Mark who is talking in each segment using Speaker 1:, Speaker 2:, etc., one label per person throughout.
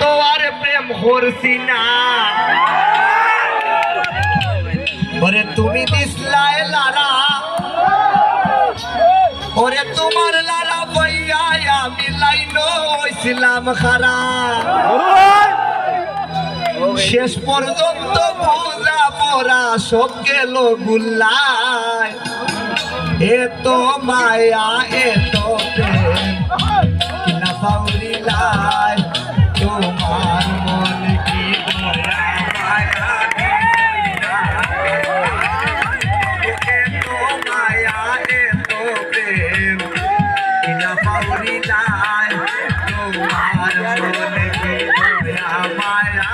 Speaker 1: তো আর প্রেম করছি না ওরে তুমি দিসলাই লারা ওরে তোমার লারা বইয়া আমি লাইনো হইছিলাম খারা শেষ পর্যন্ত পূজা পড়া সব গেল গুল্লায় এত মায়া এত প্রেম কিনা পাউরিলাই তোমার মন কি দয়া মায়া এত মায়া এত প্রেম কিনা পাউরিলাই তোমার মন কি দয়া মায়া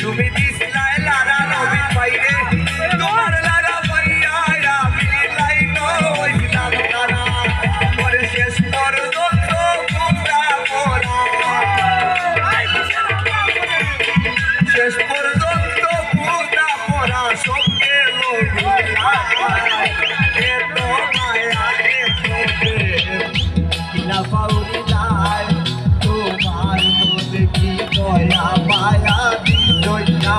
Speaker 1: তুমি দিসলাই লারা নবী পাইরে তোমার লারা পাইয়া আমি লাইনো হইছিলাম তারা পরে শেষ পর্যন্ত তোমরা পড়া শেষ পর্যন্ত পূজা পড়া সব গেল এত মায়া এত কিনা পাউরিলাই তোমার মধ্যে কি দয়া মায়া দিল না